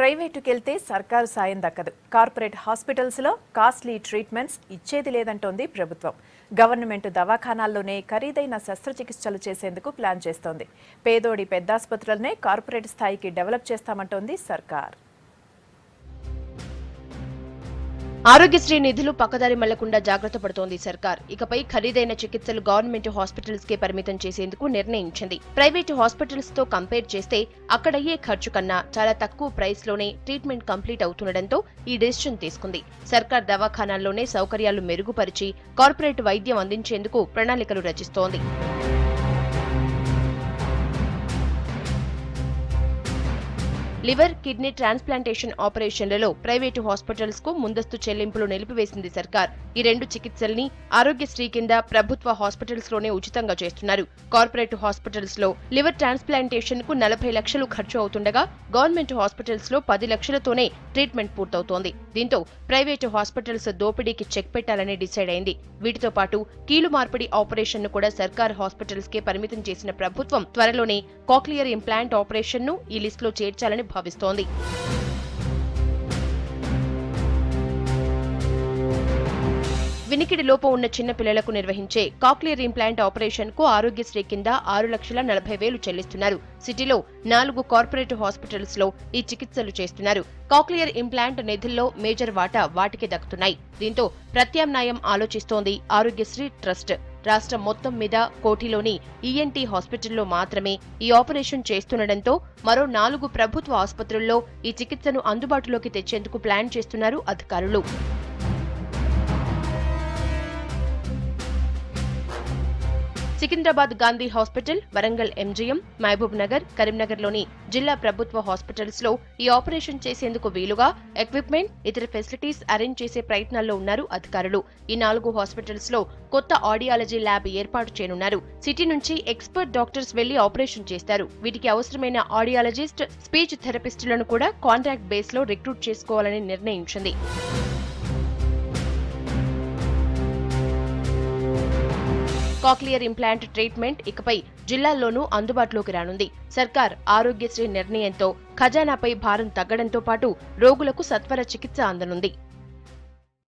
ప్రైవేటుకెళ్తే సర్కారు సాయం దక్కదు. కార్పొరేట్ హాస్పిటల్స్లో కాస్ట్లీ ట్రీట్మెంట్స్ ఇచ్చేది లేదంటోంది ప్రభుత్వం. గవర్నమెంట్ దవాఖానాల్లోనే ఖరీదైన శస్త్రచికిత్సలు చేసేందుకు ప్లాన్ చేస్తోంది. పేదోడి పెద్దాసుపత్రులనే కార్పొరేట్ స్థాయికి డెవలప్ చేస్తామంటోంది సర్కార్. ఆరోగ్యశ్రీ నిధులు పక్కదారి మళ్లకుండా జాగ్రత్త పడుతోంది సర్కార్. ఇకపై ఖరీదైన చికిత్సలు గవర్నమెంట్ హాస్పిటల్స్ కే పరిమితం చేసేందుకు నిర్ణయించింది. ప్రైవేటు హాస్పిటల్స్ తో కంపేర్ చేస్తే అక్కడయ్యే ఖర్చు కన్నా చాలా తక్కువ ప్రైస్ లోనే ట్రీట్మెంట్ కంప్లీట్ అవుతుండటంతో ఈ డెసిషన్ తీసుకుంది. సర్కార్ దవాఖానాల్లోనే సౌకర్యాలు మెరుగుపరిచి కార్పొరేట్ వైద్యం అందించేందుకు ప్రణాళికలు రచిస్తోంది. లివర్, కిడ్నీ ట్రాన్స్ప్లాంటేషన్ ఆపరేషన్లలో ప్రైవేటు హాస్పిటల్స్ కు ముందస్తు చెల్లింపులు నిలిపివేసింది సర్కార్. ఈ రెండు చికిత్సల్ని ఆరోగ్యశ్రీ కింద ప్రభుత్వ హాస్పిటల్స్ లోనే ఉచితంగా చేస్తున్నారు. కార్పొరేట్ హాస్పిటల్స్ లో లివర్ ట్రాన్స్ప్లాంటేషన్ కు 40 లక్షలు ఖర్చు అవుతుండగా గవర్నమెంట్ హాస్పిటల్స్ లో 10 లక్షలతోనే ట్రీట్మెంట్ పూర్తవుతోంది. దీంతో ప్రైవేటు హాస్పిటల్స్ దోపిడీకి చెక్ పెట్టాలని డిసైడ్ అయింది. వీటితో పాటు కీలు మార్పిడి ఆపరేషన్ ను కూడా సర్కార్ హాస్పిటల్స్ కే పరిమితం చేసిన ప్రభుత్వం త్వరలోనే కాక్లియర్ ఇంప్లాంట్ ఆపరేషన్ ను ఈ లిస్టులో చేర్చాలని భావిస్తోంది. వినికిడి లోపం ఉన్న చిన్న పిల్లలకు నిర్వహించే కాక్లియర్ ఇంప్లాంట్ ఆపరేషన్ కు ఆరోగ్యశ్రీ కింద 6,40,000 చెల్లిస్తున్నారు. సిటీలో 4 కార్పొరేట్ హాస్పిటల్స్ లో ఈ చికిత్సలు చేస్తున్నారు. కాక్లియర్ ఇంప్లాంట్ నిధుల్లో మేజర్ వాటా వాటికి దక్కుతున్నాయి. దీంతో ప్రత్యామ్నాయం ఆలోచిస్తోంది ఆరోగ్యశ్రీ ట్రస్ట్. రాష్ట్రం మొత్తం మీద కోటిలోని ఈఎన్టీ హాస్పిటల్లో మాత్రమే ఈ ఆపరేషన్ చేస్తుండటంతో మరో 4 ప్రభుత్వ ఆసుపత్రుల్లో ఈ చికిత్సను అందుబాటులోకి తెచ్చేందుకు ప్లాన్ చేస్తున్నారు అధికారులు. సికింద్రాబాద్ గాంధీ హాస్పిటల్, వరంగల్ ఎంజీఎం, మహబూబ్ నగర్, కరీంనగర్లోని జిల్లా ప్రభుత్వ హాస్పిటల్స్ లో ఈ ఆపరేషన్ చేసేందుకు వీలుగా ఎక్విప్మెంట్, ఇతర ఫెసిలిటీస్ అరేంజ్ చేసే ప్రయత్నాల్లో ఉన్నారు అధికారులు. ఈ 4 హాస్పిటల్స్ లో కొత్త ఆడియాలజీ ల్యాబ్ ఏర్పాటు చేయనున్నారు. సిటీ నుంచి ఎక్స్పర్ట్ డాక్టర్స్ వెళ్లి ఆపరేషన్ చేస్తారు. వీటికి అవసరమైన ఆడియాలజిస్ట్, స్పీచ్ థెరపిస్టులను కూడా కాంట్రాక్ట్ బేస్ లో రిక్రూట్ చేసుకోవాలని నిర్ణయించింది. కాక్లియర్ ఇంప్లాంట్ ట్రీట్మెంట్ ఇకపై జిల్లాల్లోనూ అందుబాటులోకి రానుంది. సర్కార్ ఆరోగ్యశ్రీ నిర్ణయంతో ఖజానాపై భారం తగ్గడంతో పాటు రోగులకు సత్వర చికిత్స అందనుంది.